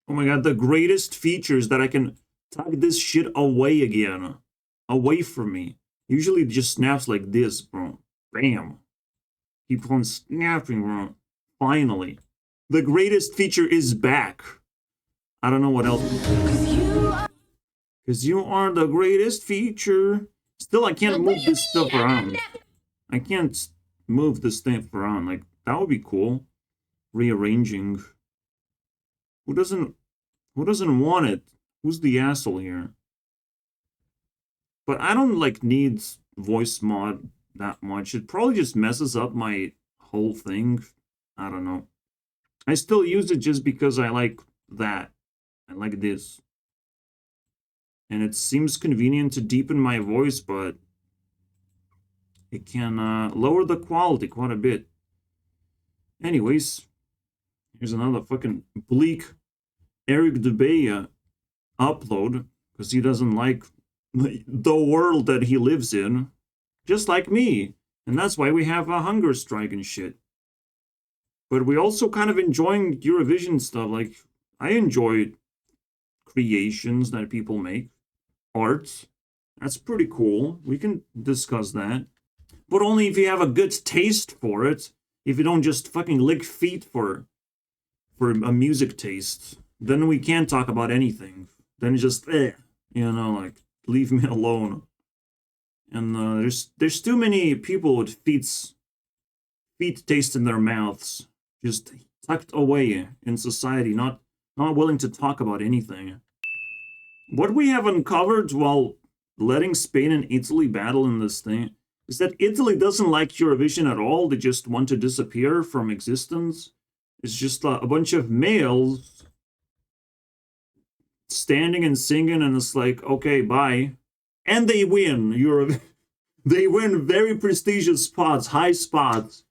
Oh my god, the greatest features that I can tuck this shit away again. Away from me. Usually it just snaps like this, bro. Bam. Keep on snapping, bro. Finally. The greatest feature is back. I don't know what else. Because you are the greatest feature. Still, I can't move this stuff around. I can't move this stuff around. Like, that would be cool. Rearranging. Who doesn't want it? Who's the asshole here? But I don't, like, need voice mod that much. It probably just messes up my whole thing. I don't know. I still use it just because I like that. I like this. And it seems convenient to deepen my voice, but it can lower the quality quite a bit. Anyways, here's another fucking bleak Eric Dubé upload, because he doesn't like the world that he lives in, just like me. And that's why we have a hunger strike and shit. But we also kind of enjoying Eurovision stuff. Like, I enjoy creations that people make. Art. That's pretty cool. We can discuss that. But only if you have a good taste for it. If you don't just fucking lick feet for a music taste. Then we can't talk about anything. Then it's just, you know, like, leave me alone. And there's too many people with feet taste in their mouths. Just tucked away in society, not willing to talk about anything. What we have uncovered while letting Spain and Italy battle in this thing is that Italy doesn't like Eurovision at all. They just want to disappear from existence. It's just a bunch of males standing and singing, and it's like, okay, bye. And they win Eurovision. They win very prestigious spots, high spots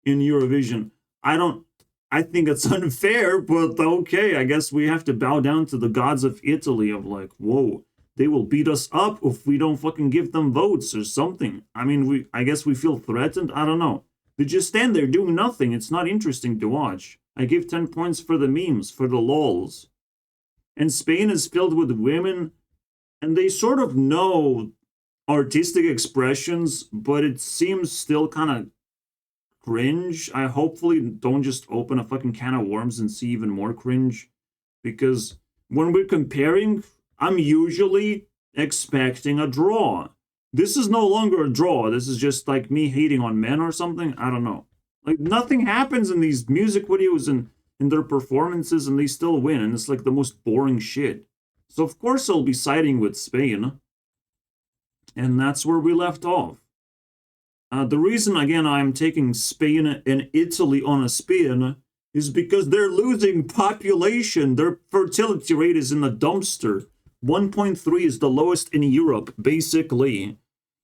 in Eurovision. I think it's unfair, but okay, I guess we have to bow down to the gods of Italy of like, whoa, they will beat us up if we don't fucking give them votes or something. I mean, I guess we feel threatened. I don't know. They just stand there doing nothing. It's not interesting to watch. I give 10 points for the memes, for the lols. And Spain is filled with women, and they sort of know artistic expressions, but it seems still kind of cringe. I hopefully don't just open a fucking can of worms and see even more cringe. Because when we're comparing, I'm usually expecting a draw. This is no longer a draw. This is just like me hating on men or something. I don't know. Like, nothing happens in these music videos and in their performances, and they still win. And it's like the most boring shit. So of course I'll be siding with Spain. And that's where we left off. The reason, again, I'm taking Spain and Italy on a spin is because they're losing population. Their fertility rate is in the dumpster. 1.3 is the lowest in Europe, basically.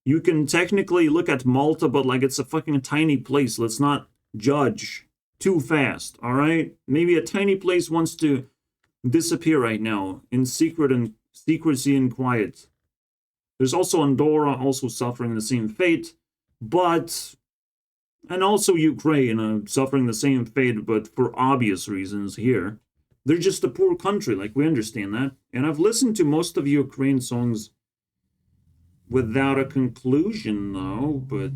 You can technically look at Malta, but like it's a fucking tiny place. Let's not judge too fast, all right? Maybe a tiny place wants to disappear right now in secrecy and quiet. There's also Andorra, also suffering the same fate. But, and also Ukraine suffering the same fate, but for obvious reasons here. They're just a poor country, like, we understand that. And I've listened to most of Ukraine songs without a conclusion, though, but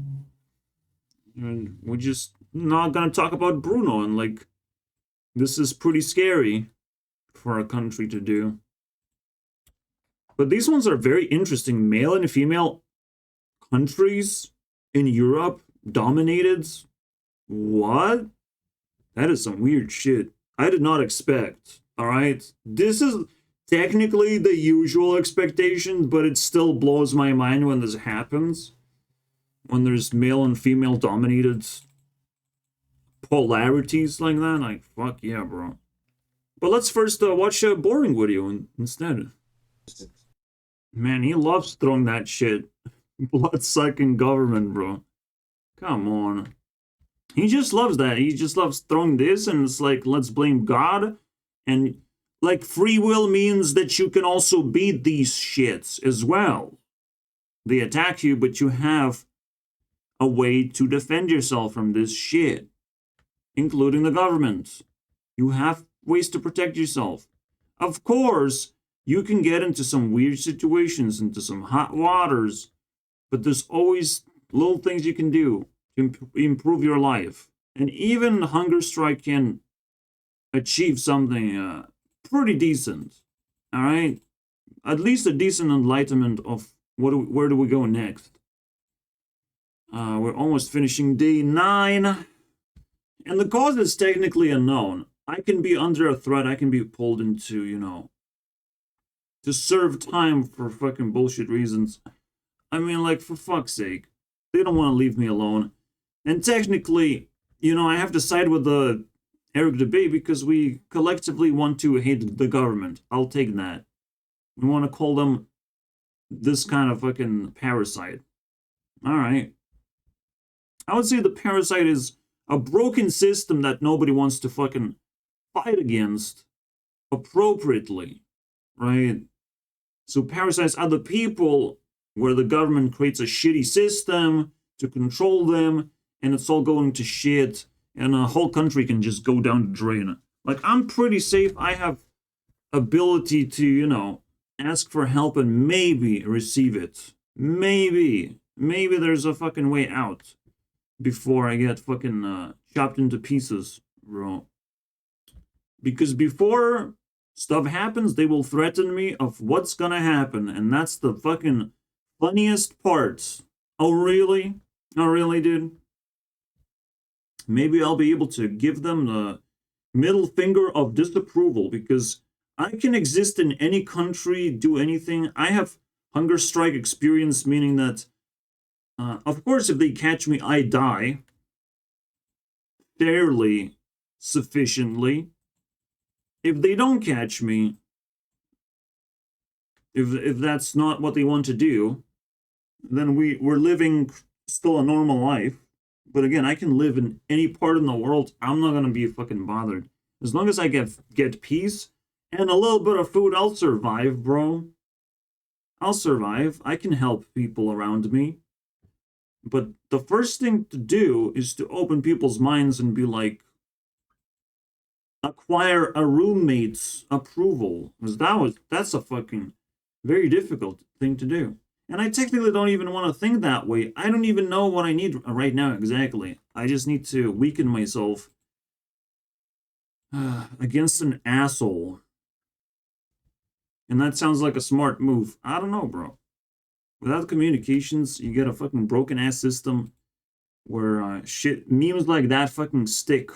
and we're just not gonna talk about Bruno, and, like, this is pretty scary for a country to do. But these ones are very interesting. Male and female countries in Europe dominated? What? That is some weird shit. I did not expect. Alright? This is technically the usual expectation, but it still blows my mind when this happens. When there's male and female dominated polarities like that. Like, fuck yeah, bro. But let's first watch a boring video instead. Man, he loves throwing that shit. Blood-sucking government, bro. Come on. He just loves that. He just loves throwing this, and it's like, let's blame God. And, like, free will means that you can also beat these shits as well. They attack you, but you have a way to defend yourself from this shit. Including the government. You have ways to protect yourself. Of course, you can get into some weird situations, into some hot waters, but there's always little things you can do to improve your life. And even hunger strike can achieve something pretty decent. All right, at least a decent enlightenment of where do we go next. We're almost finishing day 9, and the cause is technically unknown. I can be under a threat. I can be pulled into, to serve time for fucking bullshit reasons. I mean, like, for fuck's sake, they don't want to leave me alone. And technically, I have to side with the Eric Debate because we collectively want to hate the government. I'll take that. We want to call them this kind of fucking parasite. All right. I would say the parasite is a broken system that nobody wants to fucking fight against appropriately, right? So parasites are the people where the government creates a shitty system to control them, and it's all going to shit, and a whole country can just go down the drain. Like, I'm pretty safe. I have ability to, ask for help and maybe receive it. Maybe there's a fucking way out before I get fucking chopped into pieces, bro. Because before stuff happens, they will threaten me of what's gonna happen, and that's the fucking funniest part. Oh, really? Oh, really, dude? Maybe I'll be able to give them the middle finger of disapproval, because I can exist in any country, do anything. I have hunger strike experience, meaning that, of course, if they catch me, I die fairly sufficiently. If they don't catch me, if that's not what they want to do, then we're living still a normal life. But again, I can live in any part in the world. I'm not gonna be fucking bothered. As long as I get peace and a little bit of food, I'll survive, bro. I'll survive. I can help people around me. But the first thing to do is to open people's minds and be like, acquire a roommate's approval. Because that's a fucking very difficult thing to do. And I technically don't even want to think that way. I don't even know what I need right now exactly. I just need to weaken myself against an asshole. And that sounds like a smart move. I don't know, bro. Without communications, you get a fucking broken ass system where memes like that fucking stick.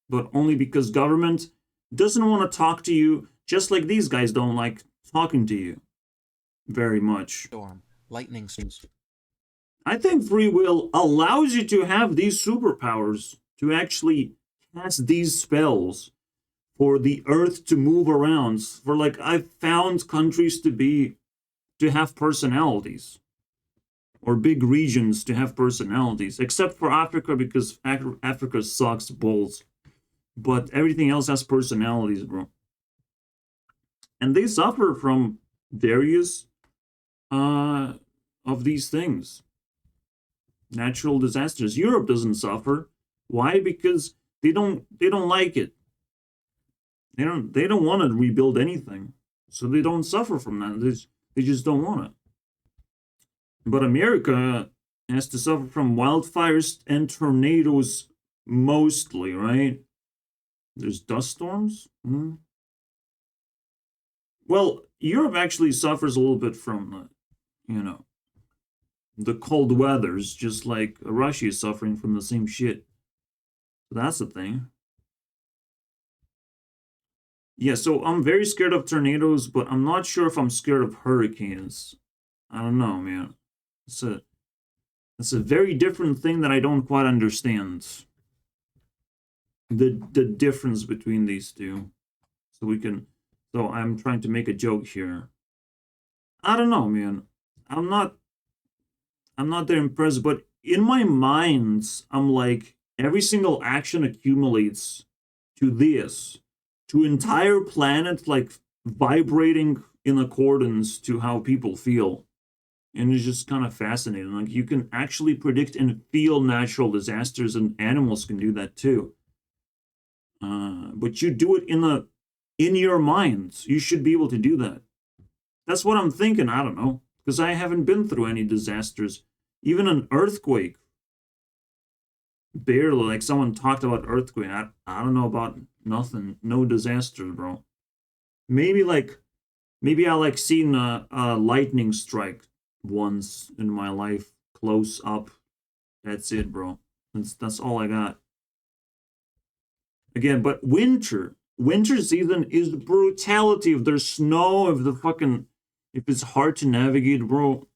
But only because government doesn't want to talk to you, just like these guys don't like talking to you very much. Storm, lightning storms. I think free will allows you to have these superpowers, to actually cast these spells for the earth to move around. For, like, I've found countries to have personalities, or big regions to have personalities, except for Africa, because Africa sucks balls. But everything else has personalities, bro. And they suffer from various of these things. Natural disasters. Europe doesn't suffer. Why? Because they don't like it. They don't want to rebuild anything. So they don't suffer from that. They just don't want it. But America has to suffer from wildfires and tornadoes mostly, right? There's dust storms? Well, Europe actually suffers a little bit from, the cold weathers, just like Russia is suffering from the same shit. So that's the thing. Yeah, so I'm very scared of tornadoes, but I'm not sure if I'm scared of hurricanes. I don't know, man. It's a very different thing that I don't quite understand. The difference between these two. So I'm trying to make a joke here. I don't know, man. I'm not that impressed, but in my mind, I'm like, every single action accumulates to this, to entire planet, like, vibrating in accordance to how people feel. And it's just kind of fascinating. Like, you can actually predict and feel natural disasters, and animals can do that too. But you do it in in your mind, you should be able to do that. That's what I'm thinking. I don't know, because I haven't been through any disasters, even an earthquake. Barely, like someone talked about earthquake. I don't know about nothing, no disasters, bro. Maybe I like seen a lightning strike once in my life, close up. That's it, bro. That's all I got. Again, but winter season is brutality. If there's snow, if it's hard to navigate, bro,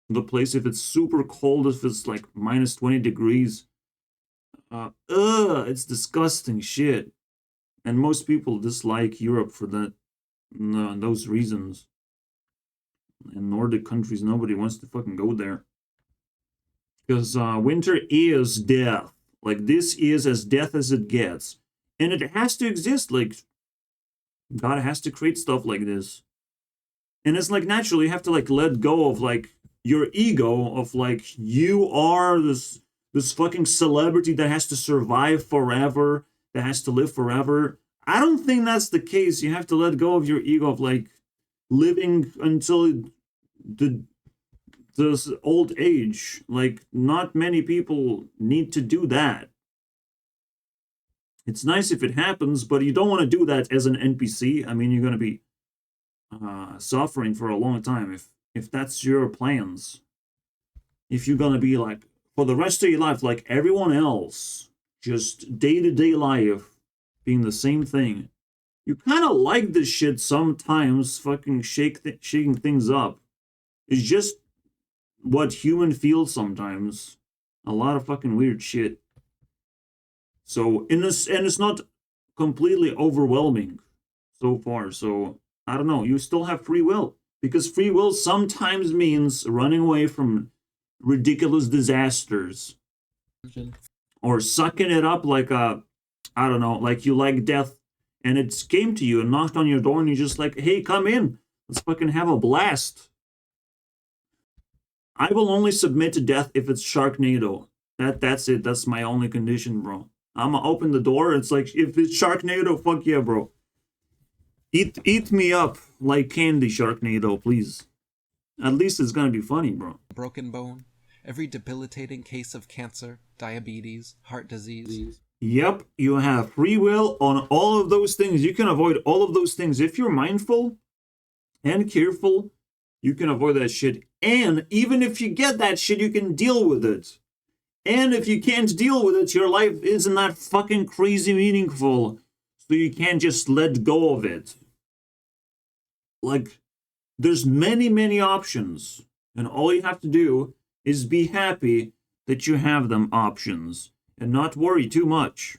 the place, if it's super cold, if it's like minus 20 degrees, it's disgusting shit. And most people dislike Europe for that, those reasons. In Nordic countries, nobody wants to fucking go there. Because winter is death. Like, this is as death as it gets. And it has to exist. Like, God has to create stuff like this. And it's like, naturally, you have to, like, let go of, like, your ego of, like, you are this fucking celebrity that has to survive forever, that has to live forever. I don't think that's the case. You have to let go of your ego of, like, living until this old age. Like, not many people need to do that. It's nice if it happens, but you don't want to do that as an NPC. I mean, you're going to be suffering for a long time if that's your plans. If you're going to be like, for the rest of your life, like everyone else, just day-to-day life being the same thing. You kind of like this shit sometimes, fucking shaking things up. It's just what human feels sometimes. A lot of fucking weird shit. So, and it's not completely overwhelming so far. So, I don't know. You still have free will. Because free will sometimes means running away from ridiculous disasters. Or sucking it up like I don't know, like you like death and it came to you and knocked on your door and you're just like, hey, come in. Let's fucking have a blast. I will only submit to death if it's Sharknado. That's it. That's my only condition, bro. I'm gonna open the door. It's like, if it's Sharknado, fuck yeah, bro. Eat me up like candy, Sharknado, please. At least it's gonna be funny, bro. Broken bone, every debilitating case of cancer, diabetes, heart disease. Yep, you have free will on all of those things. You can avoid all of those things. If you're mindful and careful, you can avoid that shit. And even if you get that shit, you can deal with it. And if you can't deal with it, your life isn't that fucking crazy meaningful. So you can't just let go of it. Like, there's many, many options. And all you have to do is be happy that you have them options. And not worry too much.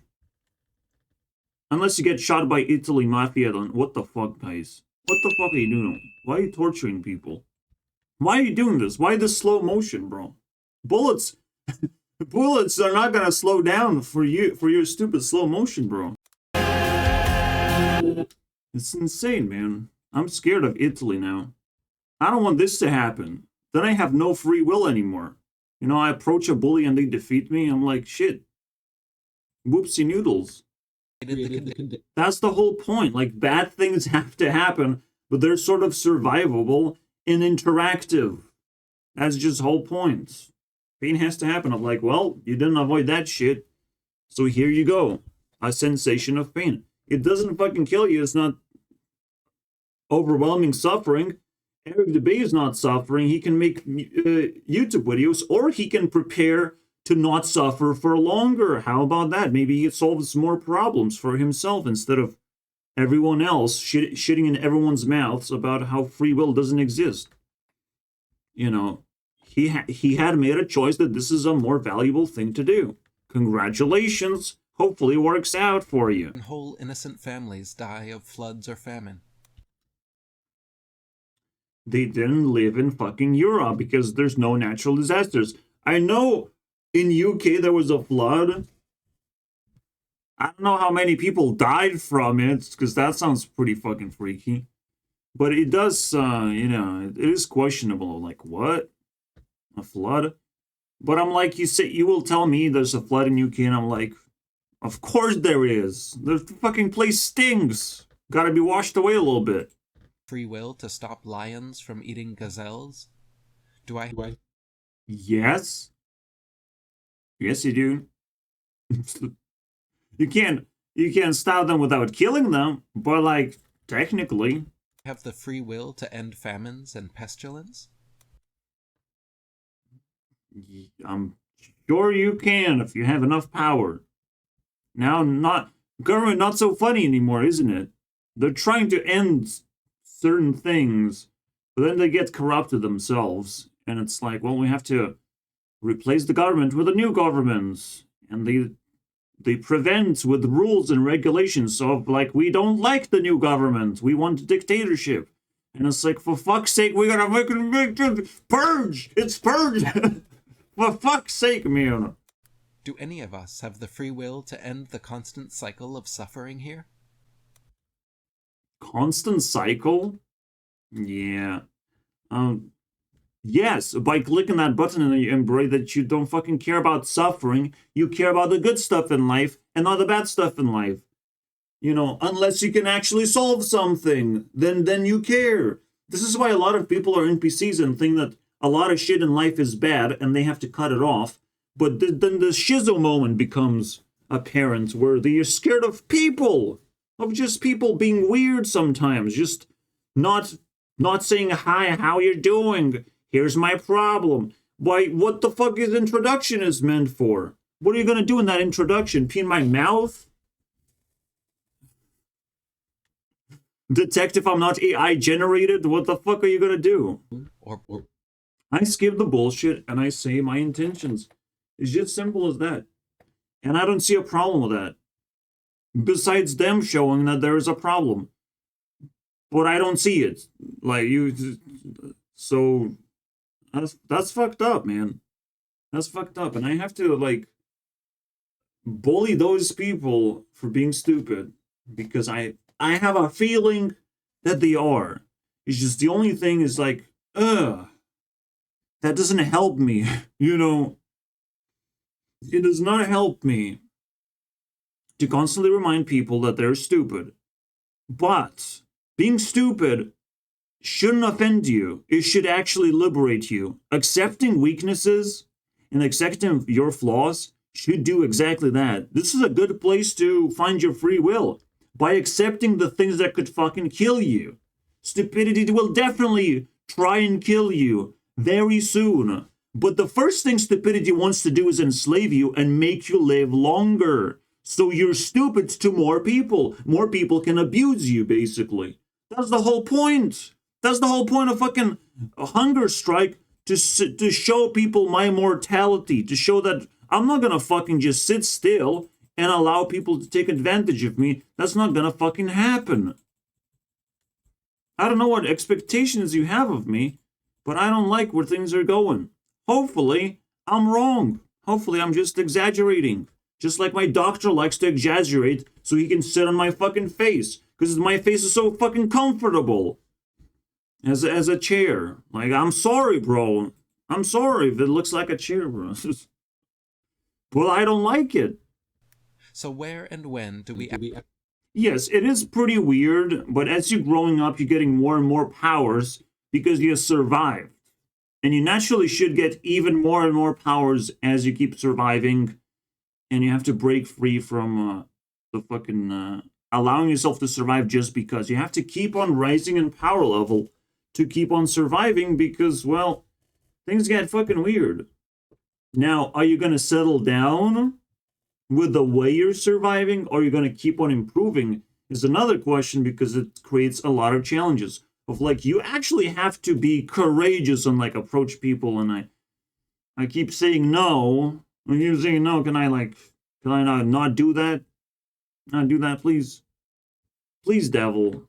Unless you get shot by Italy Mafia, then what the fuck, guys? What the fuck are you doing? Why are you torturing people? Why are you doing this? Why this slow motion, bro? Bullets are not gonna slow down for your stupid slow motion, bro. It's insane, man. I'm scared of Italy now. I don't want this to happen. Then I have no free will anymore. You know, I approach a bully and they defeat me. I'm like, shit. Whoopsie noodles. That's the whole point. Like, bad things have to happen, but they're sort of survivable and interactive. That's just the whole point. Pain has to happen. I'm like, well, you didn't avoid that shit, so here you go. A sensation of pain. It doesn't fucking kill you. It's not overwhelming suffering. Eric DeBay is not suffering. He can make YouTube videos, or he can prepare to not suffer for longer. How about that? Maybe he solves more problems for himself instead of everyone else shitting in everyone's mouths about how free will doesn't exist. You know, he had made a choice that this is a more valuable thing to do. Congratulations. Hopefully it works out for you. Whole innocent families die of floods or famine. They didn't live in fucking Europe because there's no natural disasters. I know in UK there was a flood. I don't know how many people died from it, because that sounds pretty fucking freaky. But it does, you know, it is questionable. Like, what? A flood? But I'm like, you will tell me there's a flood in UK, and I'm like, of course there is. The fucking place stinks. Gotta be washed away a little bit. Free will to stop lions from eating gazelles? Do I Yes. Yes, you do. you can't stop them without killing them, but like technically. have the free will to end famines and pestilence? I'm sure you can if you have enough power. Now, not government not so funny anymore, isn't it? They're trying to end certain things, but then they get corrupted themselves, and it's like, well, we have to replace the government with a new government, and they prevent with rules and regulations of like, we don't like the new government, we want a dictatorship. And it's like, for fuck's sake, we gotta make it purge! It's purge! For fuck's sake, man. Do any of us have the free will to end the constant cycle of suffering here? Constant cycle? Yeah. Yes, by clicking that button and you embrace that you don't fucking care about suffering, you care about the good stuff in life and not the bad stuff in life. You know, unless you can actually solve something, then you care. This is why a lot of people are NPCs and think that a lot of shit in life is bad and they have to cut it off. But then the shizo moment becomes apparent where they're scared of people, of just people being weird sometimes, just not saying hi, how you doing? Here's my problem. Why, what the fuck is introduction is meant for? What are you gonna do in that introduction? Pee in my mouth? Detect if I'm not AI generated? What the fuck are you gonna do? Or I skip the bullshit and I say my intentions. It's just simple as that. And I don't see a problem with that. Besides them showing that there is a problem. But I don't see it. Like, so that's fucked up, man. That's fucked up. And I have to, like, bully those people for being stupid. Because I have a feeling that they are. It's just the only thing is like, that doesn't help me, you know. It does not help me to constantly remind people that they're stupid. But being stupid shouldn't offend you. It should actually liberate you. Accepting weaknesses and accepting your flaws should do exactly that. This is a good place to find your free will. By accepting the things that could fucking kill you. Stupidity will definitely try and kill you very soon. But the first thing stupidity wants to do is enslave you and make you live longer. So you're stupid to more people. More people can abuse you, basically. That's the whole point. That's the whole point of fucking a hunger strike, to show people my mortality, to show that I'm not gonna fucking just sit still and allow people to take advantage of me. That's not gonna fucking happen. I don't know what expectations you have of me, but I don't like where things are going. Hopefully, I'm wrong. Hopefully, I'm just exaggerating. Just like my doctor likes to exaggerate so he can sit on my fucking face. Because my face is so fucking comfortable. As a chair. Like, I'm sorry, bro. I'm sorry if it looks like a chair, bro. Well, I don't like it. so where and when do we Yes, it is pretty weird, but as you're growing up, you're getting more and more powers because you survived. And you naturally should get even more and more powers as you keep surviving. And you have to break free from the fucking allowing yourself to survive just because. You have to keep on rising in power level to keep on surviving because, well, things get fucking weird. Now, are you going to settle down with the way you're surviving, or are you going to keep on improving? Is another question, because it creates a lot of challenges of like, you actually have to be courageous and like approach people. And I keep saying no. When you're saying no, can I not do that? Not do that, please? Please, devil.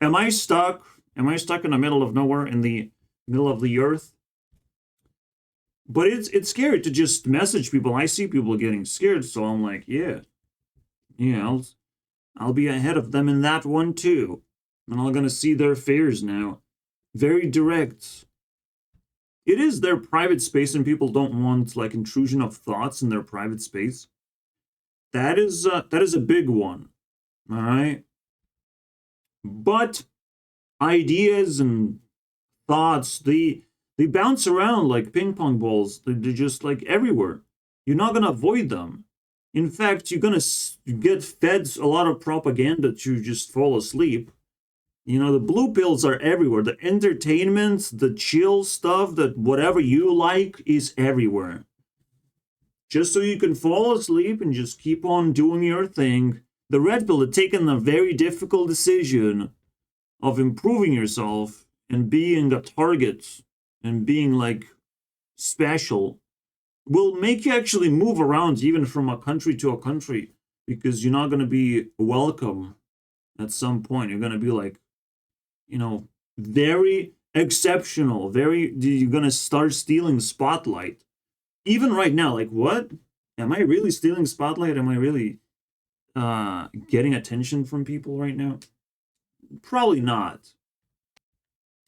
Am I stuck? Am I stuck in the middle of nowhere, in the middle of the earth? But it's scary to just message people. I see people getting scared, so I'm like, yeah, I'll be ahead of them in that one too. And I'm gonna see their fears now. Very direct. It is their private space, and people don't want like intrusion of thoughts in their private space. That is a big one. All right. But ideas and thoughts, they bounce around like ping pong balls. They're just like everywhere. You're not gonna avoid them. In fact, you're gonna get fed a lot of propaganda to just fall asleep. You know, the blue pills are everywhere. The entertainment, the chill stuff, that whatever you like is everywhere. Just so you can fall asleep and just keep on doing your thing. The red pill had taken a very difficult decision of improving yourself and being a target and being like special will make you actually move around even from a country to a country, because you're not going to be welcome at some point. You're going to be like, you know, very exceptional, you're going to start stealing spotlight. Even right now, like, what? Am I really stealing spotlight? Am I really getting attention from people right now? Probably not.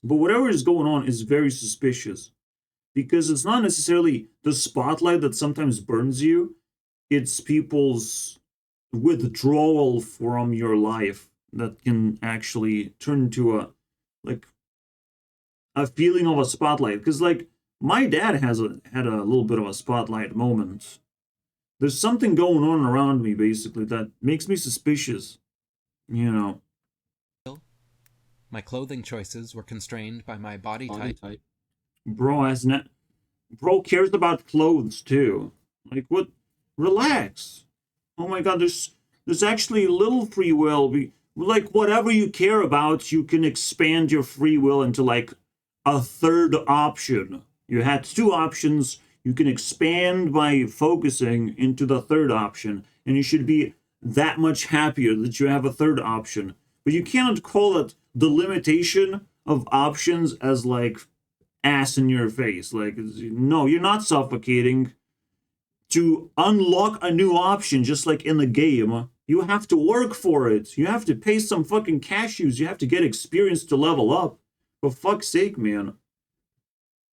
But whatever is going on is very suspicious, because it's not necessarily the spotlight that sometimes burns you, it's people's withdrawal from your life that can actually turn into a feeling of a spotlight. Because like my dad had a little bit of a spotlight moment. There's something going on around me basically that makes me suspicious, you know. My clothing choices were constrained by my body type. Bro bro cares about clothes too. Like, what? Relax. Oh my god, there's actually little free will. Like, whatever you care about, you can expand your free will into like a third option. You had two options, you can expand by focusing into the third option, and you should be that much happier that you have a third option. But you cannot call it the limitation of options as like ass in your face. Like, no, you're not suffocating. To unlock a new option, just like in the game, you have to work for it. You have to pay some fucking cashews. You have to get experience to level up. For fuck's sake, man.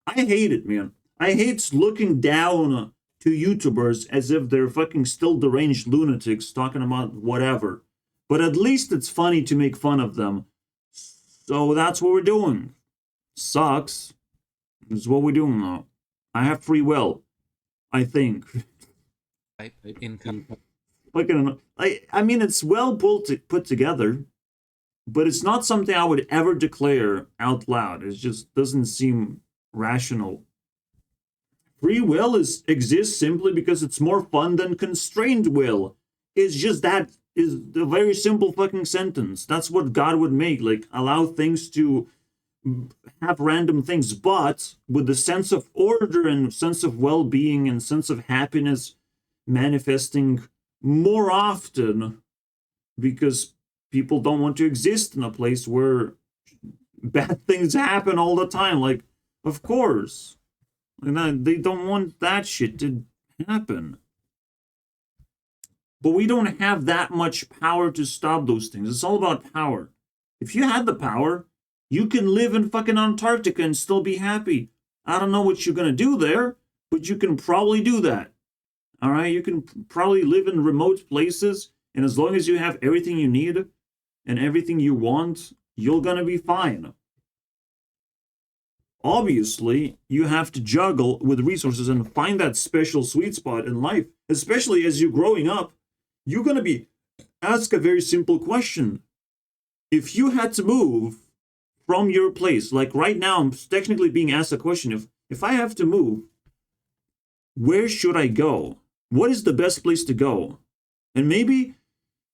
I hate it, man. I hate looking down to YouTubers as if they're fucking still deranged lunatics talking about whatever. But at least it's funny to make fun of them. So that's what we're doing. Sucks. This is what we're doing though. I have free will, I think. Income. Fucking, I mean, it's well put together, but it's not something I would ever declare out loud. It just doesn't seem rational. Free will exists simply because it's more fun than constrained will. It's just that is a very simple fucking sentence. That's what God would make, like allow things to have random things, but with the sense of order and sense of well-being and sense of happiness manifesting more often, because people don't want to exist in a place where bad things happen all the time. Like, of course, they don't want that shit to happen. But we don't have that much power to stop those things. It's all about power. If you had the power, you can live in fucking Antarctica and still be happy. I don't know what you're gonna do there, but you can probably do that. All right, you can probably live in remote places, and as long as you have everything you need and everything you want, you're gonna be fine. Obviously, you have to juggle with resources and find that special sweet spot in life, especially as you're growing up. You're gonna be asked a very simple question. If you had to move from your place, like right now, I'm technically being asked a question. If I have to move, where should I go? What is the best place to go? And maybe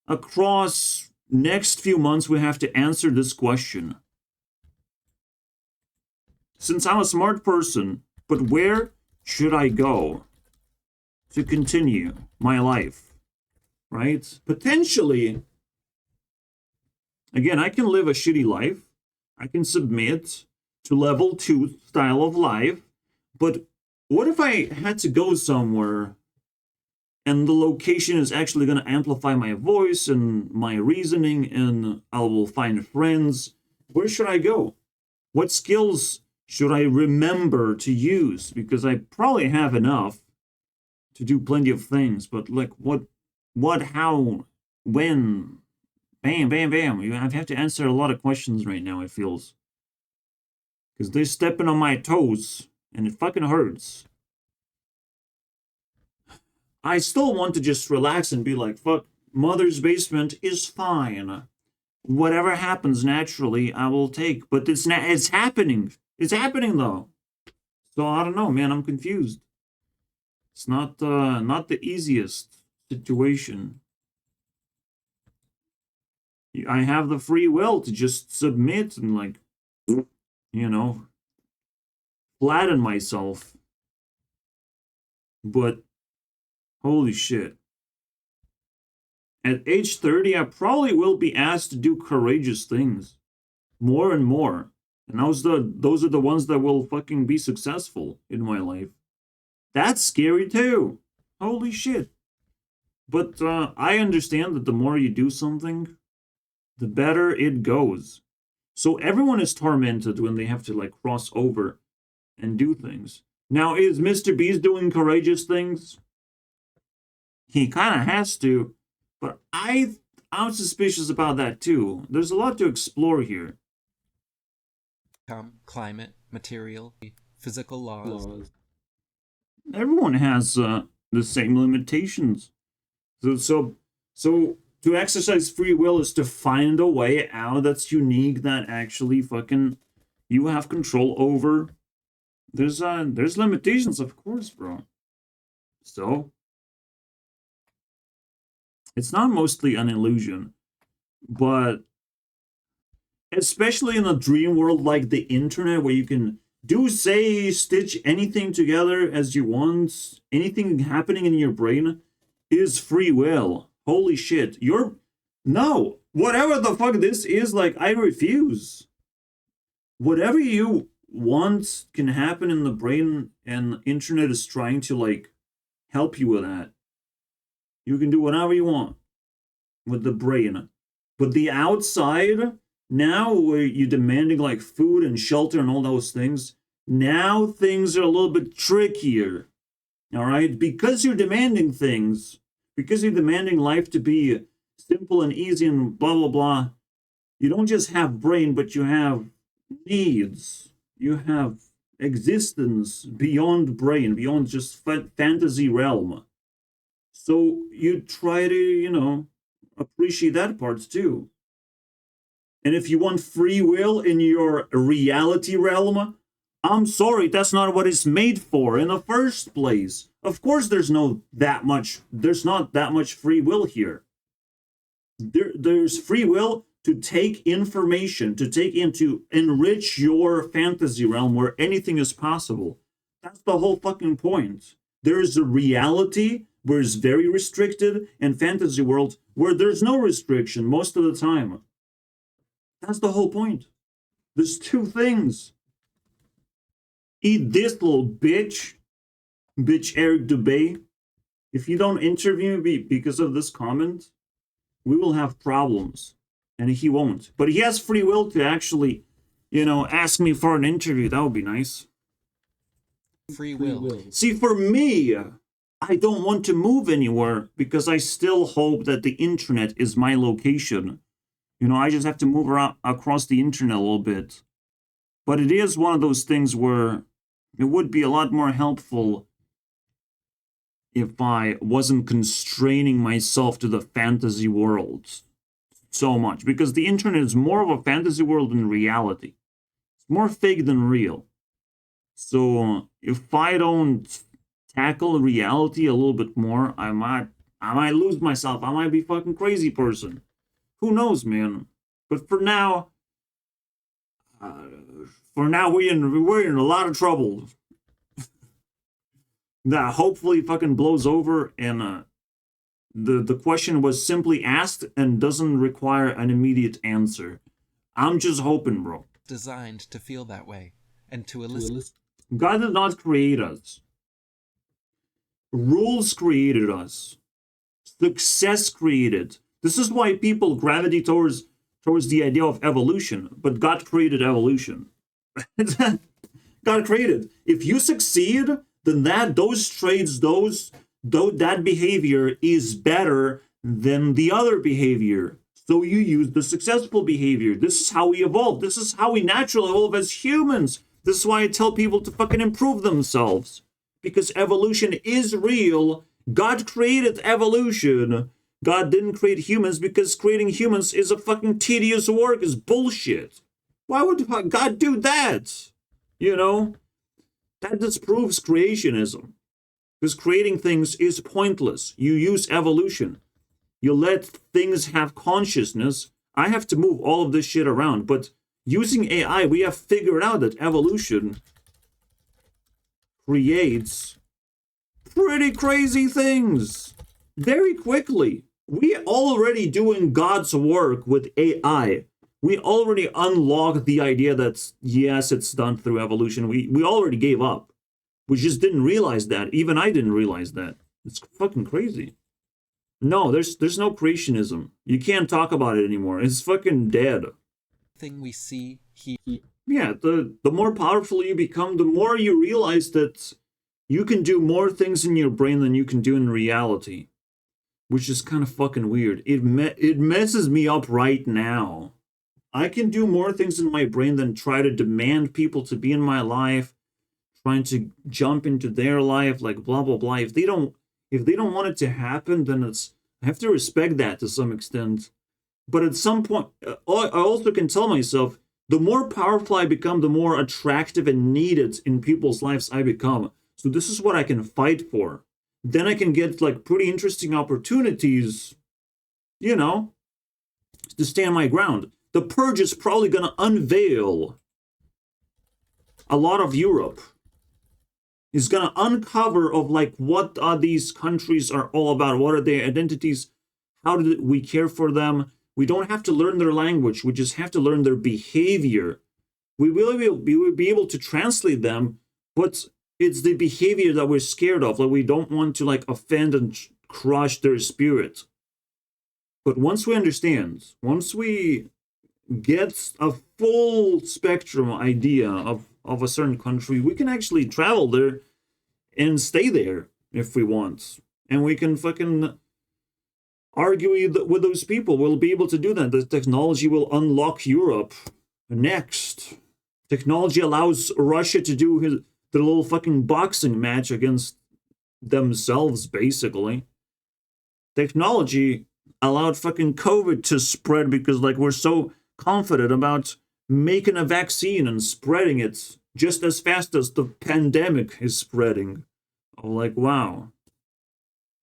across next few months, we have to answer this question. Since I'm a smart person, but where should I go to continue my life? Right? Potentially, again, I can live a shitty life. I can submit to level 2 style of life. But what if I had to go somewhere and the location is actually going to amplify my voice and my reasoning, and I will find friends? Where should I go? What skills should I remember to use? Because I probably have enough to do plenty of things, but like what, how, when? bam, bam, bam. I have to answer a lot of questions right now, it feels. Because they're stepping on my toes, and it fucking hurts. I still want to just relax and be like, fuck, mother's basement is fine. Whatever happens naturally, I will take. But it's happening. It's happening, though. So I don't know, man. I'm confused. It's not the easiest situation. I have the free will to just submit and, like, you know, flatten myself. But holy shit. At age 30, I probably will be asked to do courageous things. More and more. And those are the ones that will fucking be successful in my life. That's scary too. Holy shit. But I understand that the more you do something, the better it goes. So everyone is tormented when they have to, like, cross over and do things. Now, is Mr. Beast doing courageous things? He kind of has to, but I'm suspicious about that too. There's a lot to explore here. Climate, material, physical laws. Everyone has the same limitations. So to exercise free will is to find a way out that's unique, that actually fucking you have control over. There's limitations, of course, bro. So it's not mostly an illusion, but especially in a dream world like the internet, where you can stitch anything together as you want, anything happening in your brain is free will. Holy shit. No, whatever the fuck this is, like, I refuse. Whatever you want can happen in the brain, and the internet is trying to, like, help you with that. You can do whatever you want with the brain. But the outside, now where you're demanding, like, food and shelter and all those things, now things are a little bit trickier. All right? Because you're demanding things, because you're demanding life to be simple and easy and blah, blah, blah, you don't just have brain, but you have needs. You have existence beyond brain, beyond just fantasy realm. So you try to, appreciate that part too. And if you want free will in your reality realm, I'm sorry, that's not what it's made for in the first place. Of course there's not that much free will here. There's free will to take information, to enrich your fantasy realm where anything is possible. That's the whole fucking point. There's a reality where it's very restricted, and fantasy world where there's no restriction most of the time. That's the whole point. There's two things. Eat this, little bitch. Bitch Eric Dubay. If you don't interview me because of this comment, we will have problems. And he won't. But he has free will to actually, ask me for an interview. That would be nice. Free will. See, for me, I don't want to move anywhere because I still hope that the internet is my location. I just have to move around across the internet a little bit. But it is one of those things where it would be a lot more helpful if I wasn't constraining myself to the fantasy world so much. Because the internet is more of a fantasy world than reality. It's more fake than real. So if I don't tackle reality a little bit more, I might lose myself. I might be a fucking crazy person. Who knows, man? But for now, we're in a lot of trouble. That hopefully fucking blows over, and the question was simply asked and doesn't require an immediate answer. I'm just hoping, bro. Designed to feel that way and to elicit. God did not create us. Rules created us. Success created. This is why people gravitate towards the idea of evolution. But God created evolution. God created. If you succeed, then those traits, that behavior is better than the other behavior. So you use the successful behavior. This is how we evolve. This is how we naturally evolve as humans. This is why I tell people to fucking improve themselves. Because evolution is real. God created evolution. God didn't create humans because creating humans is a fucking tedious work, is bullshit. Why would God do that? You know? That disproves creationism. Because creating things is pointless. You use evolution. You let things have consciousness. I have to move all of this shit around, but using AI, we have figured out that evolution creates pretty crazy things very quickly. We already doing God's work with AI. We already unlocked the idea that, yes, it's done through evolution. We already gave up. We just didn't realize that. Even I didn't realize that. It's fucking crazy. No, there's no creationism. You can't talk about it anymore. It's fucking dead. Thing we see, hear. Yeah, the more powerful you become, the more you realize that you can do more things in your brain than you can do in reality. Which is kind of fucking weird. It messes me up right now. I can do more things in my brain than try to demand people to be in my life, trying to jump into their life, like blah blah blah. If they don't want it to happen, then I have to respect that to some extent. But at some point, I also can tell myself, the more powerful I become, the more attractive and needed in people's lives I become. So this is what I can fight for. Then I can get like pretty interesting opportunities, you know, to stand my ground. The Purge is probably going to unveil a lot of Europe. Is going to uncover of like what are these countries are all about, what are their identities, how do we care for them. We don't have to learn their language, we just have to learn their behavior. We will be able to translate them, but it's the behavior that we're scared of. Like we don't want to like offend and crush their spirit. But once we understand, once we get a full spectrum idea of a certain country, we can actually travel there and stay there if we want. And we can fucking argue with those people. We'll be able to do that. The technology will unlock Europe. Next, technology allows Russia to do the little fucking boxing match against themselves, basically. Technology allowed fucking COVID to spread because like we're so confident about making a vaccine and spreading it just as fast as the pandemic is spreading. Like, wow.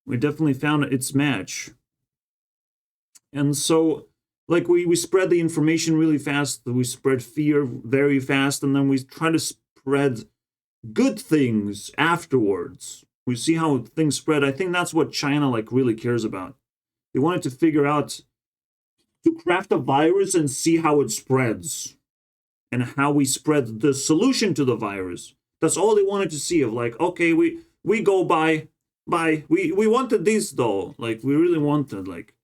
We definitely found its match. And so, like, we spread the information really fast. We spread fear very fast. And then we try to spread good things afterwards. We see how things spread. I think that's what China, like, really cares about. They wanted to figure out, to craft a virus and see how it spreads. And how we spread the solution to the virus. That's all they wanted to see of like, okay, we go by. We wanted this though. Like we really wanted, like,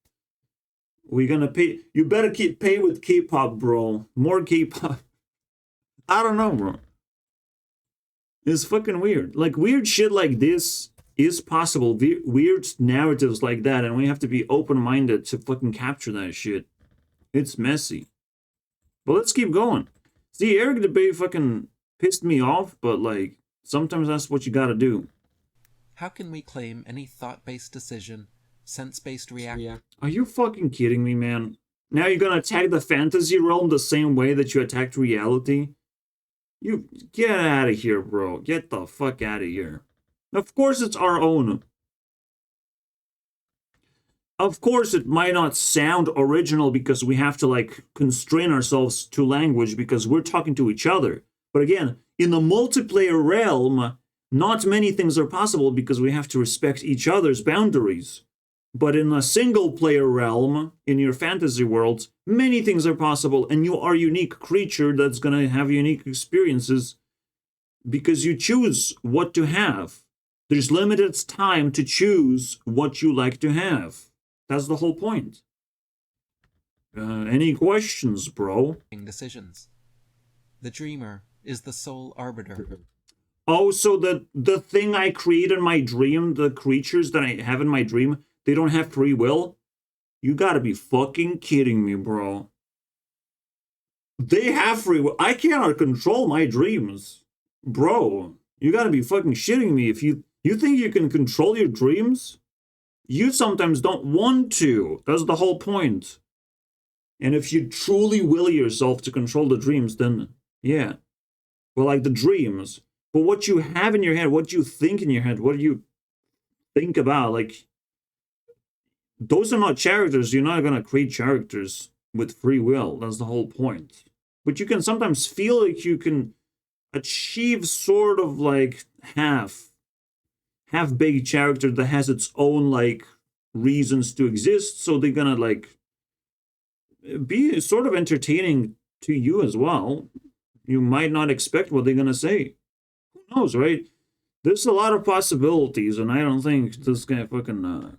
we're gonna pay. You better pay with K-pop, bro. More K-pop. I don't know, bro. It's fucking weird. Like weird shit like this is possible. Weird narratives like that, and we have to be open-minded to fucking capture that shit. It's messy. But let's keep going. See, Eric debate fucking pissed me off, but like, sometimes that's what you gotta do. How can we claim any thought-based decision, sense-based reaction? Are you fucking kidding me, man? Now you're gonna attack the fantasy realm the same way that you attacked reality? You get out of here, bro. Get the fuck out of here. Of course it's our own. Of course, it might not sound original because we have to, like, constrain ourselves to language because we're talking to each other. But again, in the multiplayer realm, not many things are possible because we have to respect each other's boundaries. But in a single-player realm, in your fantasy world, many things are possible, and you are a unique creature that's gonna have unique experiences because you choose what to have. There's limited time to choose what you like to have. That's the whole point. Any questions, bro? Decisions. The dreamer is the sole arbiter. Oh, so the thing I create in my dream, the creatures that I have in my dream, they don't have free will? You gotta be fucking kidding me, bro. They have free will. I cannot control my dreams. Bro, you gotta be fucking shitting me. If you think you can control your dreams, you sometimes don't want to. That's the whole point. And if you truly will yourself to control the dreams, then yeah. Well, like the dreams. But what you have in your head, what you think in your head, what do you think about, like, those are not characters. You're not gonna create characters with free will. That's the whole point. But you can sometimes feel like you can achieve sort of like half-baked character that has its own like reasons to exist, so they're gonna like be sort of entertaining to you as well. You might not expect what they're gonna say. Who knows, right? There's a lot of possibilities, and I don't think this guy fucking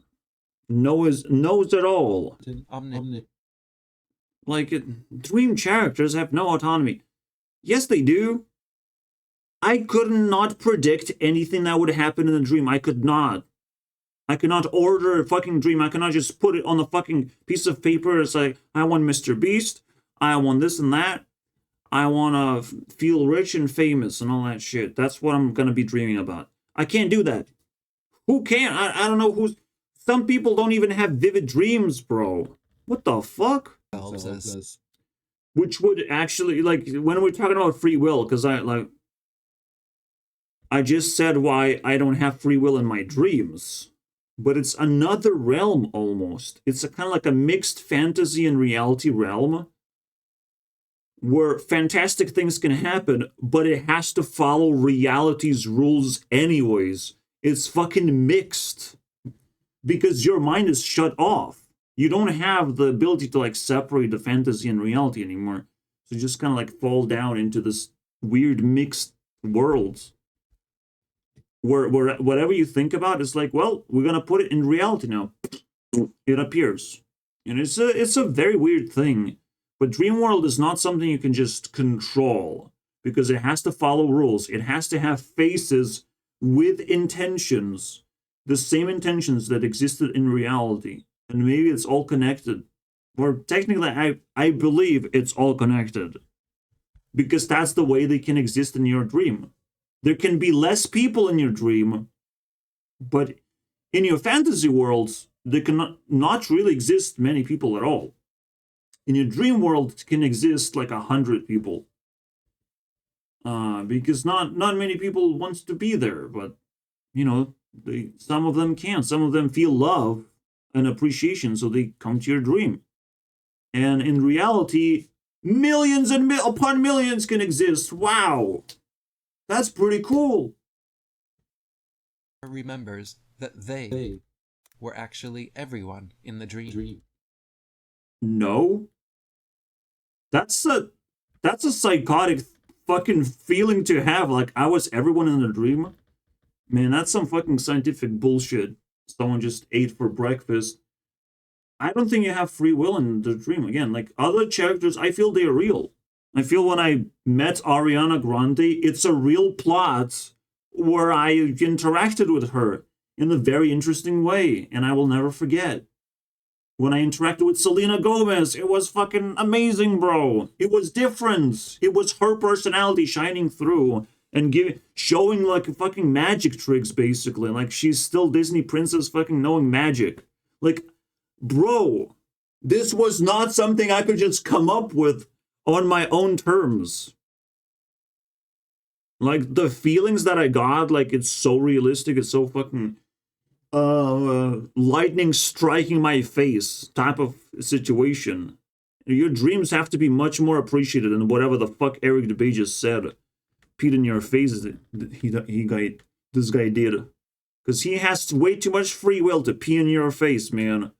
knows it all. Like, dream characters have no autonomy. Yes, they do. I could not predict anything that would happen in a dream. I could not. I could not order a fucking dream. I cannot just put it on the fucking piece of paper. It's like, I want Mr. Beast. I want this and that. I want to feel rich and famous and all that shit. That's what I'm going to be dreaming about. I can't do that. Who can? I don't know who's... Some people don't even have vivid dreams, bro. What the fuck? Which would actually, like, when we're talking about free will, because I just said why I don't have free will in my dreams. But it's another realm, almost. It's a kind of like a mixed fantasy and reality realm, where fantastic things can happen, but it has to follow reality's rules anyways. It's fucking mixed. Because your mind is shut off. You don't have the ability to like separate the fantasy and reality anymore. So you just kind of like fall down into this weird mixed world. Where whatever you think about is like, well, we're gonna put it in reality now. It appears. And it's a very weird thing. But dream world is not something you can just control, because it has to follow rules. It has to have faces with intentions, the same intentions that existed in reality. And maybe it's all connected. Or technically, I believe it's all connected. Because that's the way they can exist in your dream. There can be less people in your dream, but in your fantasy worlds, there can not really exist many people at all. In your dream world, can exist like 100 people. Because not many people wants to be there, but, you know, some of them can. Some of them feel love and appreciation, so they come to your dream. And in reality, millions and upon millions can exist. Wow! That's pretty cool. Remembers that they were actually everyone in the dream. No. That's a psychotic fucking feeling to have. Like, I was everyone in the dream. Man, that's some fucking scientific bullshit. Someone just ate for breakfast. I don't think you have free will in the dream. Again, like other characters, I feel they're real. I feel when I met Ariana Grande, it's a real plot where I interacted with her in a very interesting way, and I will never forget. When I interacted with Selena Gomez, it was fucking amazing, bro. It was different. It was her personality shining through and showing like fucking magic tricks, basically. Like she's still Disney princess fucking knowing magic. Like, bro, this was not something I could just come up with on my own terms. Like, the feelings that I got, like, it's so realistic, it's so fucking lightning striking my face type of situation. Your dreams have to be much more appreciated than whatever the fuck Eric DeBay just said. Pete in your face this guy did. Because he has way too much free will to pee in your face, man.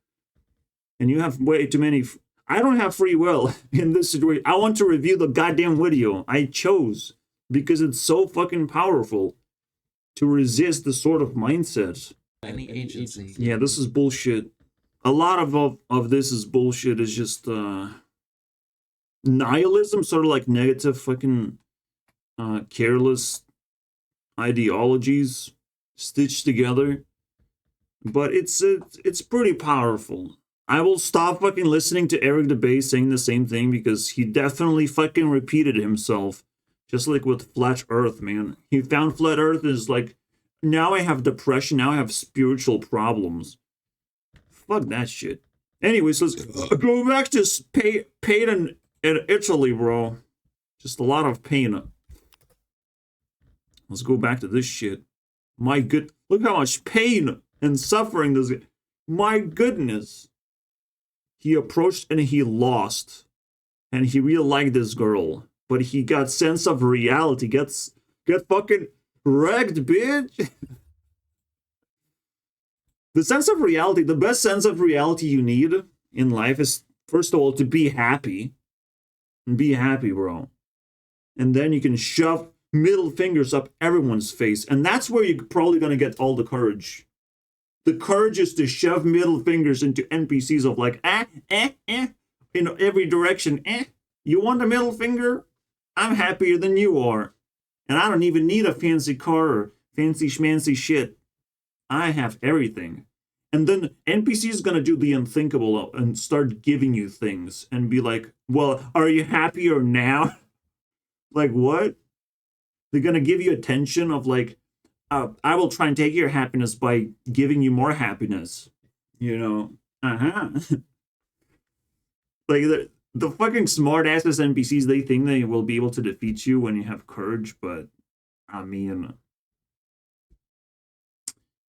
And you have way too many... I don't have free will in this situation. I want to review the goddamn video. I chose. Because it's so fucking powerful to resist this sort of mindset. Any agency. Yeah, this is bullshit. A lot of this is bullshit. It's just nihilism, sort of like negative fucking careless ideologies stitched together. But it's pretty powerful. I will stop fucking listening to Eric DeBay saying the same thing because he definitely fucking repeated himself. Just like with Flat Earth, man. He found Flat Earth is like, now I have depression, now I have spiritual problems. Fuck that shit. Anyways, let's go back to pain in Italy, bro. Just a lot of pain. Let's go back to this shit. My good, look how much pain and suffering this. My goodness. He approached and he lost. And he really liked this girl. But he got sense of reality. Get fucking wrecked, bitch. The sense of reality, the best sense of reality you need in life is, first of all, to be happy. And be happy, bro. And then you can shove middle fingers up everyone's face. And that's where you're probably going to get all the courage. The courage is to shove middle fingers into NPCs of like, in every direction. You want a middle finger? I'm happier than you are. And I don't even need a fancy car or fancy schmancy shit. I have everything. And then NPC is going to do the unthinkable and start giving you things and be like, well, are you happier now? Like, what? They're going to give you attention of like, I will try and take your happiness by giving you more happiness. You know? Like, the fucking smart asses NPCs, they think they will be able to defeat you when you have courage, but I mean,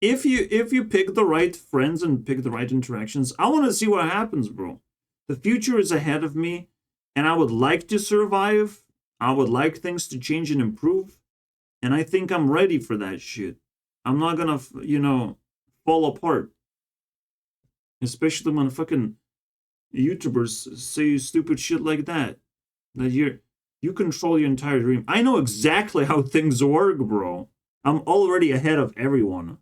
if you pick the right friends and pick the right interactions, I want to see what happens, bro. The future is ahead of me, and I would like to survive. I would like things to change and improve, and I think I'm ready for that shit. I'm not gonna, fall apart. Especially when fucking YouTubers say stupid shit like that. That you control your entire dream. I know exactly how things work, bro. I'm already ahead of everyone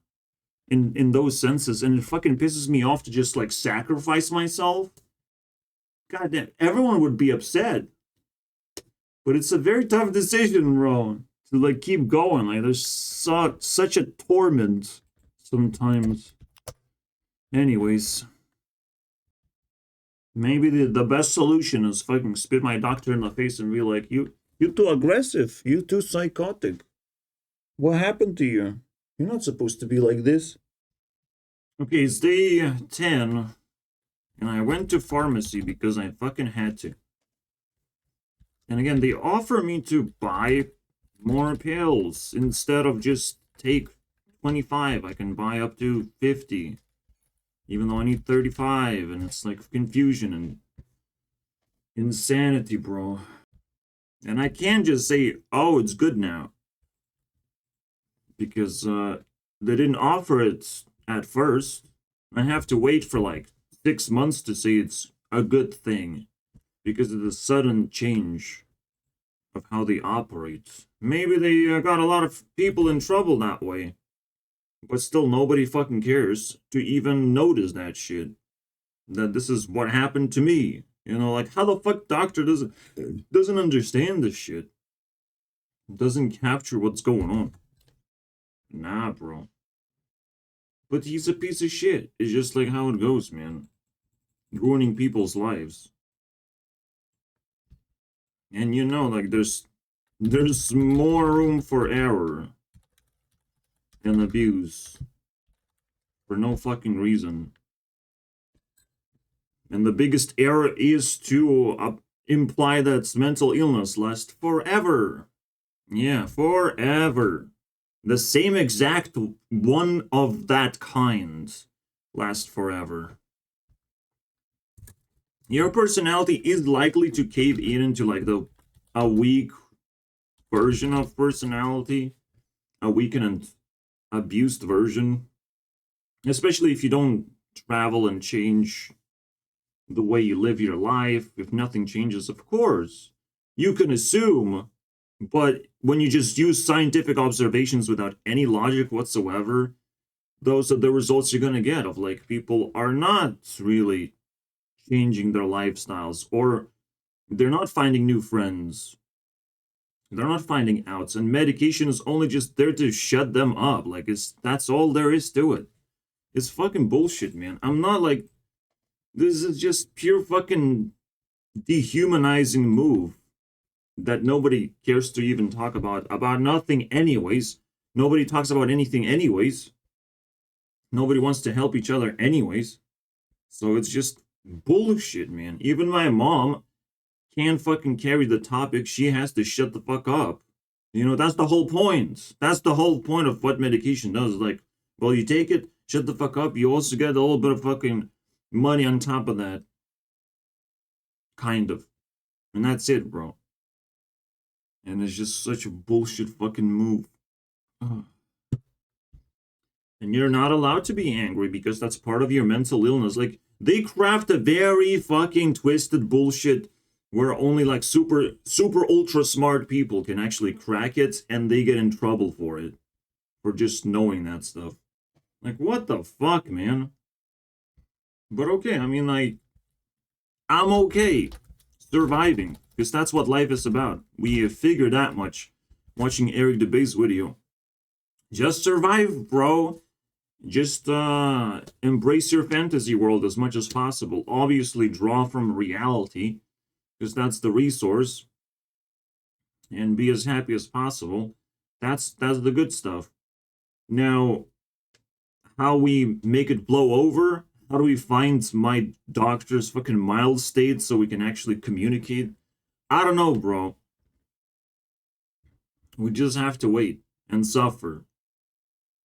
in those senses, and it fucking pisses me off to just like sacrifice myself. God damn, everyone would be upset. But it's a very tough decision, bro, to like keep going. Like there's such a torment sometimes. Anyways. Maybe the best solution is fucking spit my doctor in the face and be like, you too aggressive. You too psychotic. What happened to you? You're not supposed to be like this. Okay, it's day 10. And I went to pharmacy because I fucking had to. And again, they offer me to buy more pills. Instead of just take 25, I can buy up to 50. Even though I need 35, and it's like confusion and insanity, bro. And I can't just say, oh, it's good now. Because they didn't offer it at first. I have to wait for like 6 months to say it's a good thing. Because of the sudden change of how they operate. Maybe they got a lot of people in trouble that way. But still, nobody fucking cares to even notice that shit. That this is what happened to me. You know, like, how the fuck doctor doesn't understand this shit? Doesn't capture what's going on. Nah, bro. But he's a piece of shit. It's just like how it goes, man. Ruining people's lives. And you know, like, there's more room for error and abuse for no fucking reason. And the biggest error is to imply that mental illness lasts forever. Yeah, forever. The same exact one of that kind lasts forever. Your personality is likely to cave in into like a weak version of personality, a weakened, abused version, especially if you don't travel and change the way you live your life. If nothing changes, of course you can assume, but when you just use scientific observations without any logic whatsoever, those are the results you're gonna get of like people are not really changing their lifestyles, or they're not finding new friends. They're not finding outs, and medication is only just there to shut them up. Like, that's all there is to it. It's fucking bullshit, man. I'm not like This is just pure fucking dehumanizing move that nobody cares to even talk about nothing anyways. Nobody talks about anything anyways. Nobody wants to help each other anyways. So it's just bullshit, man. Even my mom can't fucking carry the topic. She has to shut the fuck up. You know, that's the whole point. That's the whole point of what medication does. Like, well, you take it, shut the fuck up. You also get a little bit of fucking money on top of that. Kind of. And that's it, bro. And it's just such a bullshit fucking move. Ugh. And you're not allowed to be angry because that's part of your mental illness. Like, they craft a very fucking twisted bullshit where only like super ultra smart people can actually crack it, and they get in trouble for it. For just knowing that stuff. Like, what the fuck, man? But okay, I mean, like, I'm okay surviving, because that's what life is about. We have figured that much watching Eric DeBay's video. Just survive, bro. Just embrace your fantasy world as much as possible. Obviously, draw from reality, because that's the resource. And be as happy as possible. That's the good stuff. Now, how we make it blow over? How do we find my doctor's fucking mild state so we can actually communicate? I don't know, bro. We just have to wait and suffer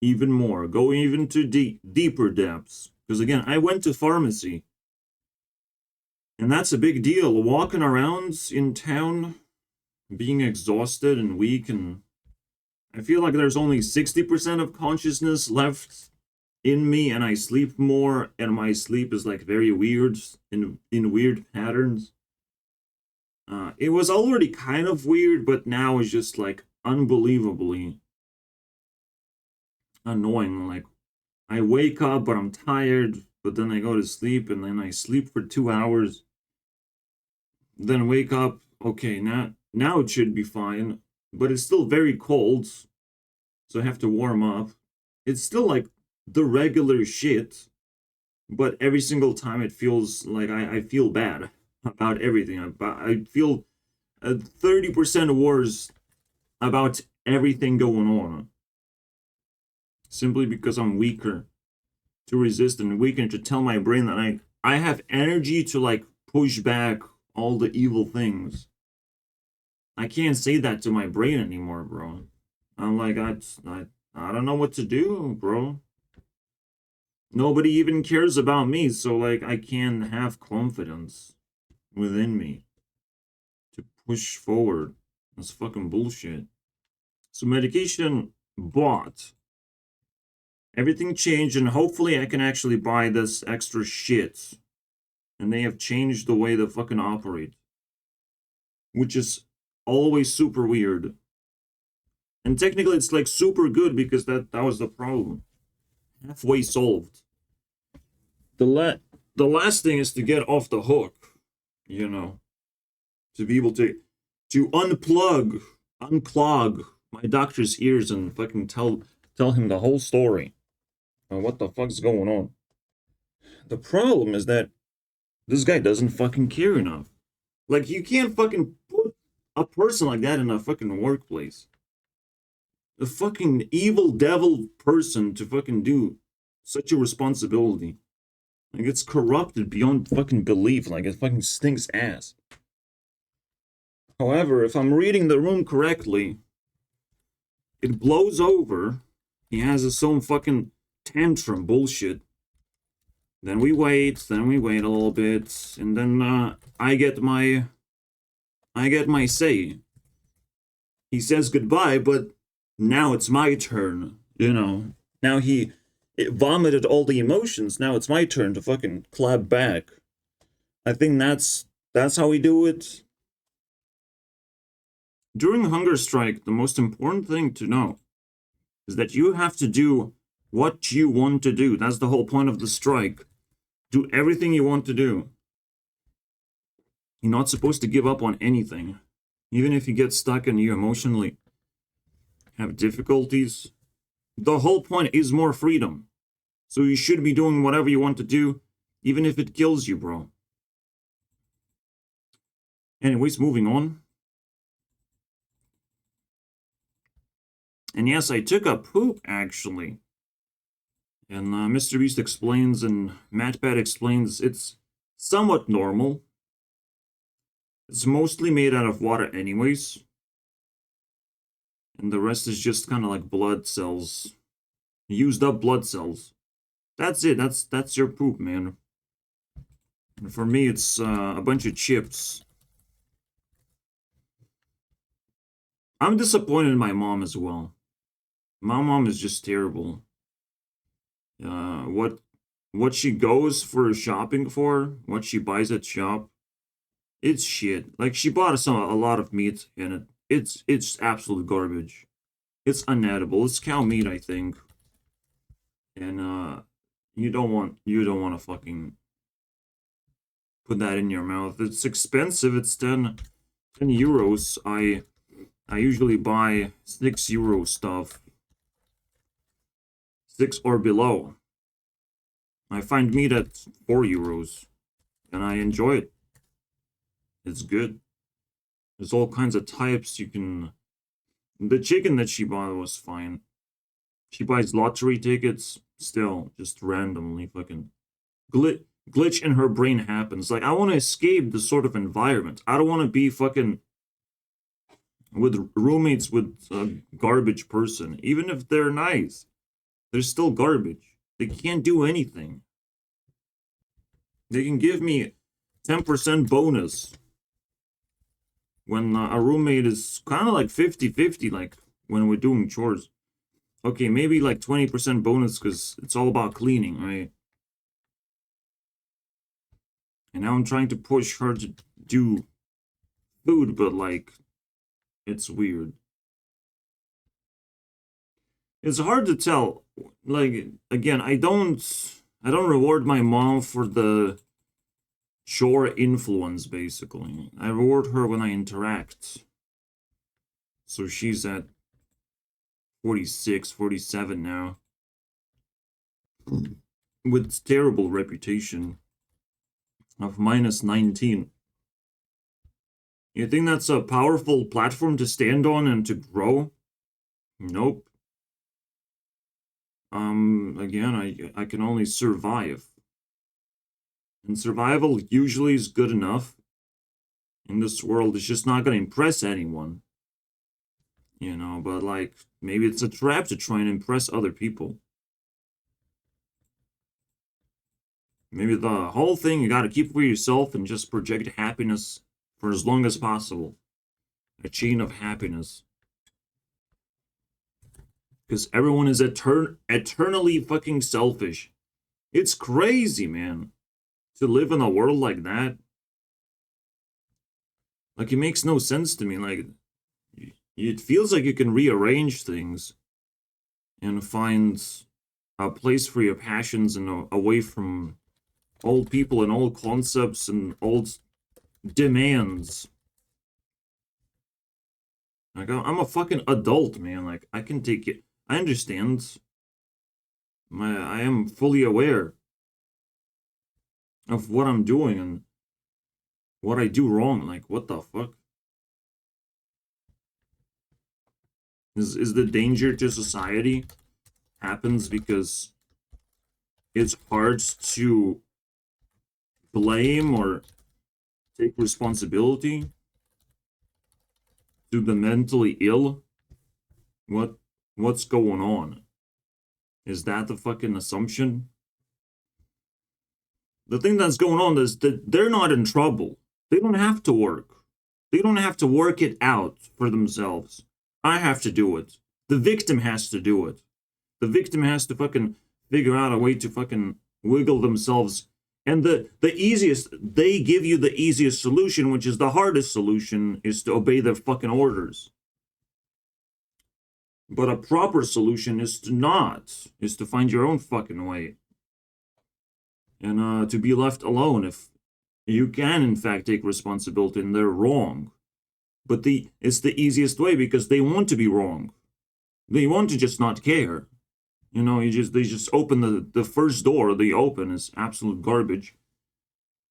even more, go even to deeper depths. Because again, I went to pharmacy, and that's a big deal. Walking around in town, being exhausted and weak, and I feel like there's only 60% of consciousness left in me, and I sleep more, and my sleep is like very weird, in weird patterns. It was already kind of weird, but now it's just like unbelievably annoying. Like, I wake up, but I'm tired, but then I go to sleep, and then I sleep for 2 hours, then wake up. Okay, now it should be fine, but it's still very cold, so I have to warm up. It's still like the regular shit, but every single time it feels like I feel bad about everything. I feel 30% worse about everything going on, simply because I'm weaker to resist and weaker to tell my brain that I have energy to like push back all the evil things. I can't say that to my brain anymore, bro. I'm like, I don't know what to do, bro. Nobody even cares about me, so like I can't have confidence within me to push forward. That's fucking bullshit. So medication bought. Everything changed, and hopefully I can actually buy this extra shit. And they have changed the way they fucking operate. Which is always super weird. And technically it's like super good, because that was the problem. Halfway solved. The last thing is to get off the hook, you know, to be able to unclog my doctor's ears and fucking tell him the whole story on what the fuck's going on. The problem is that this guy doesn't fucking care enough. Like, you can't fucking put a person like that in a fucking workplace. A fucking evil devil person to fucking do such a responsibility. Like, it's corrupted beyond fucking belief. Like, it fucking stinks ass. However, if I'm reading the room correctly, it blows over. He has his own fucking tantrum bullshit. Then we wait a little bit, and then I get my say. He says goodbye, but now it's my turn, you know. Now it vomited all the emotions. Now it's my turn to fucking clap back. I think that's how we do it. During a hunger strike, the most important thing to know is that you have to do what you want to do. That's the whole point of the strike. Do everything you want to do. You're not supposed to give up on anything. Even if you get stuck and you emotionally have difficulties, the whole point is more freedom. So you should be doing whatever you want to do, even if it kills you, bro. Anyways, moving on. And yes, I took a poop, actually. And Mr. Beast explains and MatPat explains it's somewhat normal. It's mostly made out of water anyways. And the rest is just kind of like blood cells. Used up blood cells. That's it. That's your poop, man. And for me, it's a bunch of chips. I'm disappointed in my mom as well. My mom is just terrible. What she goes for shopping for, what she buys at shop, it's shit. Like she bought a lot of meat and it's absolute garbage. It's unedible. It's cow meat, I think. And you don't want to fucking put that in your mouth. It's expensive. It's 10 euros. I usually buy 6 euro stuff. 6 or below. I find meat at 4 euros. And I enjoy it. It's good. There's all kinds of types you can... The chicken that she bought was fine. She buys lottery tickets. Still, just randomly fucking... Glitch in her brain happens. Like, I want to escape this sort of environment. I don't want to be fucking... with roommates with a garbage person. Even if they're nice. They're still garbage. They can't do anything. They can give me 10% bonus when a roommate is kind of like 50-50, like when we're doing chores. Okay, maybe like 20% bonus because it's all about cleaning, right? And now I'm trying to push her to do food, but like, it's weird. It's hard to tell. Like, again, I don't reward my mom for the chore influence, basically. I reward her when I interact. So she's at 46, 47 now. With terrible reputation of minus 19. You think that's a powerful platform to stand on and to grow? Nope. Again, I can only survive. And survival usually is good enough. In this world, it's just not gonna impress anyone. You know, but like, maybe it's a trap to try and impress other people. Maybe the whole thing you gotta keep for yourself and just project happiness for as long as possible. A chain of happiness. Because everyone is eternally fucking selfish. It's crazy, man. To live in a world like that. Like, it makes no sense to me. Like, it feels like you can rearrange things. And find a place for your passions and away from old people and old concepts and old demands. Like, I'm a fucking adult, man. Like, I can take it. I understand. I am fully aware of what I'm doing and what I do wrong. Like, what the fuck? Is the danger to society happens because it's hard to blame or take responsibility to the mentally ill? What's going on? Is that the fucking assumption? The thing that's going on is that they're not in trouble. They don't have to work. They don't have to work it out for themselves. I have to do it. The victim has to do it. The victim has to fucking figure out a way to fucking wiggle themselves. And the easiest, they give you the easiest solution, which is the hardest solution, is to obey their fucking orders. But a proper solution is to not, is to find your own fucking way. And to be left alone if you can, in fact, take responsibility and they're wrong. But it's the easiest way because they want to be wrong. They want to just not care. You know, they just open the first door they open is absolute garbage.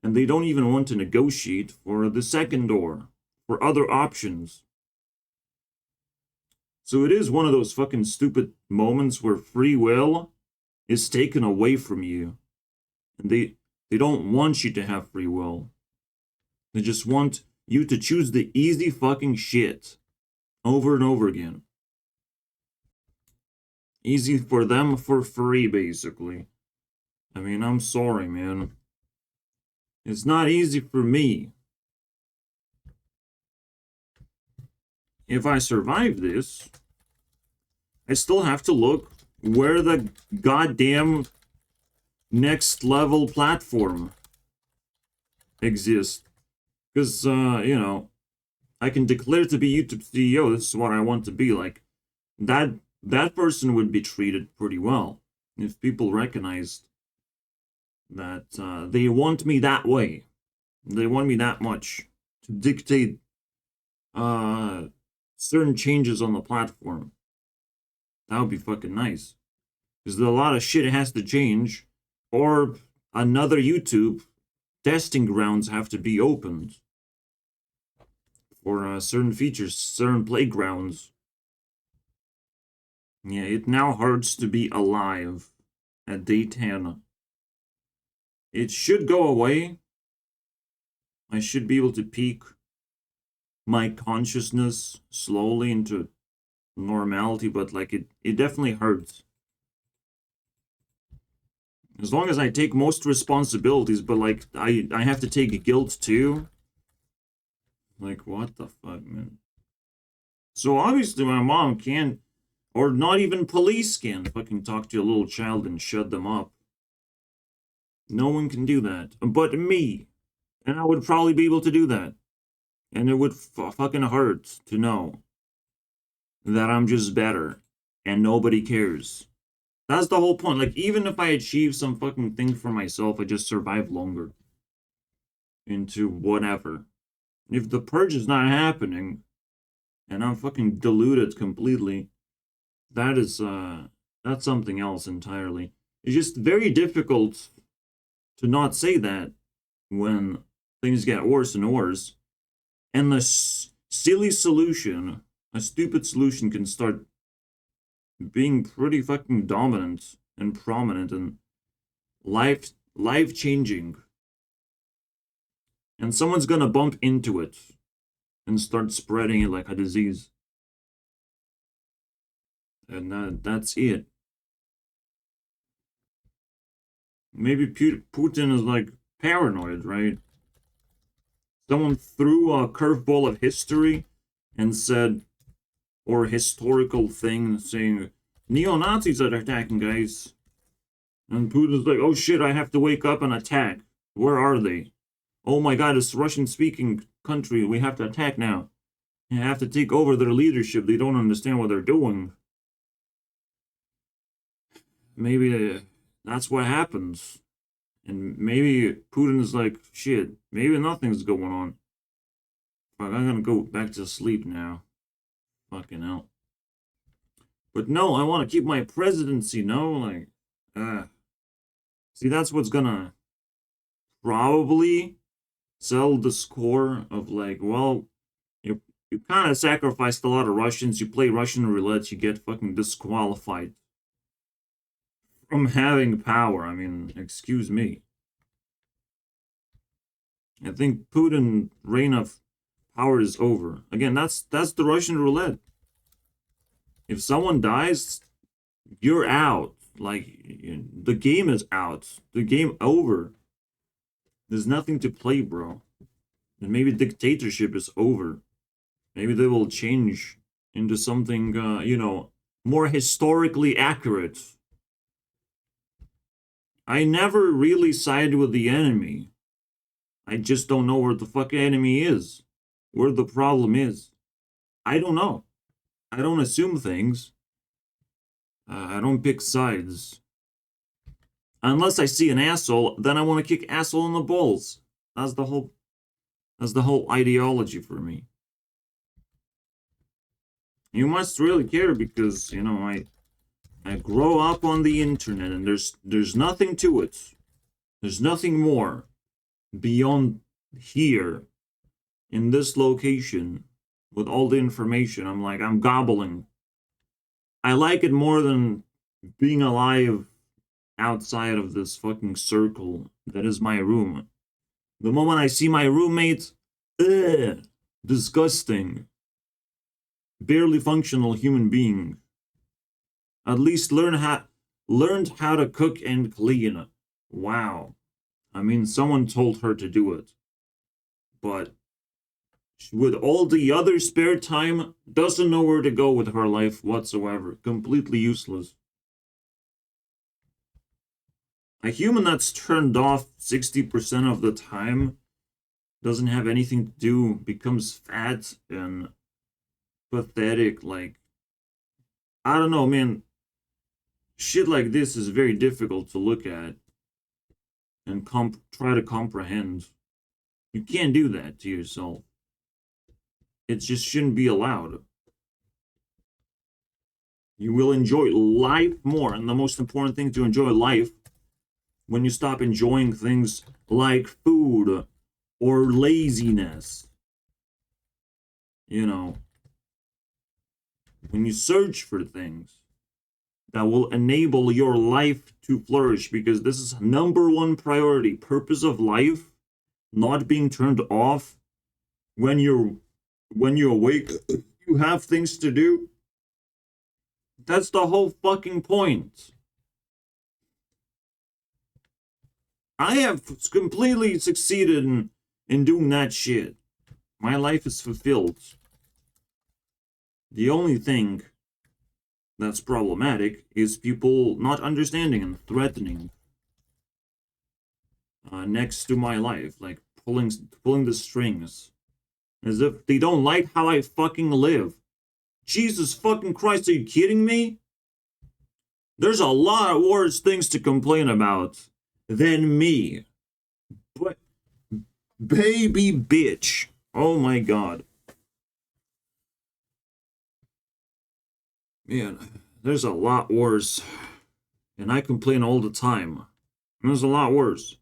And they don't even want to negotiate for the second door, for other options. So it is one of those fucking stupid moments where free will is taken away from you. And they don't want you to have free will. They just want you to choose the easy fucking shit over and over again. Easy for them for free, basically. I mean, I'm sorry, man. It's not easy for me. If I survive this, I still have to look where the goddamn next level platform exists. Because, you know, I can declare to be YouTube CEO, this is what I want to be. Like, that person would be treated pretty well if people recognized that they want me that way. They want me that much to dictate certain changes on the platform. That would be fucking nice. Because a lot of shit has to change, or another YouTube testing grounds have to be opened for certain features, certain playgrounds. Yeah, it now hurts to be alive at day 10. It should go away. I should be able to peak my consciousness slowly into normality, but like it definitely hurts. As long as I take most responsibilities, but like I have to take guilt too. Like what the fuck, man? So obviously my mom can't, or not even police can fucking talk to a little child and shut them up. No one can do that, but me. And I would probably be able to do that. And it would fucking hurt to know that I'm just better and nobody cares. That's the whole point. Like, even if I achieve some fucking thing for myself, I just survive longer into whatever. If the purge is not happening and I'm fucking deluded completely, that's something else entirely. It's just very difficult to not say that when things get worse and worse. And the silly solution, a stupid solution, can start being pretty fucking dominant and prominent and life changing. And someone's gonna bump into it and start spreading it like a disease. And that's it. Maybe Putin is like paranoid, right? Someone threw a curveball of history and said, or a historical thing saying, neo-Nazis are attacking, guys. And Putin's like, oh shit, I have to wake up and attack. Where are they? Oh my god, it's a Russian-speaking country. We have to attack now. We have to take over their leadership. They don't understand what they're doing. Maybe that's what happens. And maybe Putin's like, shit, maybe nothing's going on. Fuck, I'm gonna go back to sleep now. Fucking hell. But no, I want to keep my presidency, no? Like, see, that's what's gonna probably sell the score of like, well, you kind of sacrificed a lot of Russians. You play Russian roulette, you get fucking disqualified from having power. I mean, excuse me. I think Putin's reign of power is over. Again, that's the Russian roulette. If someone dies, you're out. Like, the game is out. The game over. There's nothing to play, bro. And maybe dictatorship is over. Maybe they will change into something, more historically accurate. I never really sided with the enemy. I just don't know where the fuck enemy is. Where the problem is. I don't know. I don't assume things. I don't pick sides. Unless I see an asshole, then I want to kick asshole in the balls. That's the whole ideology for me. You must really care because, I I grow up on the internet, and there's nothing to it. There's nothing more beyond here, in this location, with all the information. I'm gobbling. I like it more than being alive outside of this fucking circle that is my room. The moment I see my roommate, ugh, disgusting. Barely functional human being. At least learned how to cook and clean. Wow. I mean, someone told her to do it. But with all the other spare time, doesn't know where to go with her life whatsoever. Completely useless. A human that's turned off 60% of the time, doesn't have anything to do, becomes fat and pathetic. Like, I don't know, man. Shit like this is very difficult to look at and try to comprehend. You can't do that to yourself. It just shouldn't be allowed. You will enjoy life more, and the most important thing to enjoy life when you stop enjoying things like food or laziness. You know, when you search for things that will enable your life to flourish, because this is number one priority, purpose of life, not being turned off when you're awake, you have things to do. That's the whole fucking point. I have completely succeeded in doing that shit. My life is fulfilled. The only thing that's problematic is people not understanding and threatening next to my life, like pulling the strings, as if they don't like how I fucking live. Jesus fucking Christ, are you kidding me? There's a lot of worse things to complain about than me. But baby bitch, oh my god. Man, there's a lot worse. And I complain all the time. There's a lot worse.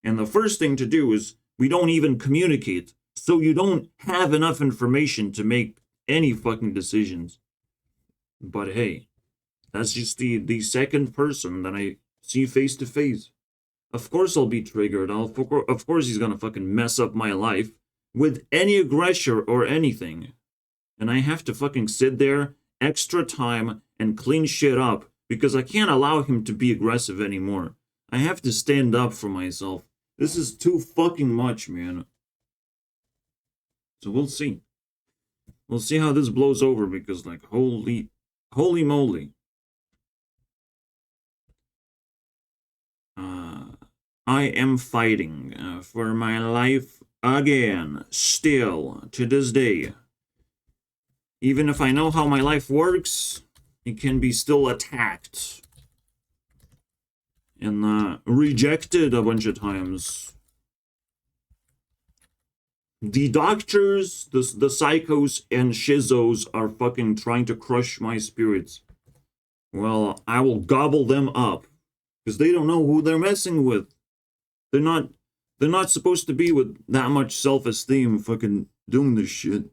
And the first thing to do is we don't even communicate. So you don't have enough information to make any fucking decisions. But hey, that's just the second person that I see face to face. Of course I'll be triggered. Of course he's gonna fucking mess up my life with any aggression or anything. And I have to fucking sit there extra time and clean shit up because I can't allow him to be aggressive anymore. I have to stand up for myself. This is too fucking much, man. So we'll see. We'll see how this blows over because, like, holy moly. I am fighting for my life again, still, to this day. Even if I know how my life works, it can be still attacked. And rejected a bunch of times. The doctors, the psychos, and shizos are fucking trying to crush my spirits. Well, I will gobble them up. Because they don't know who they're messing with. They're not supposed to be with that much self-esteem fucking doing this shit.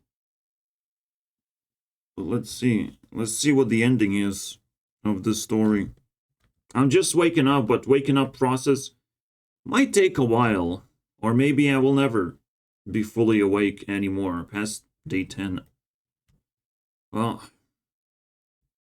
But let's see. Let's see what the ending is of this story. I'm just waking up, but waking up process might take a while. Or maybe I will never be fully awake anymore past day 10. Well,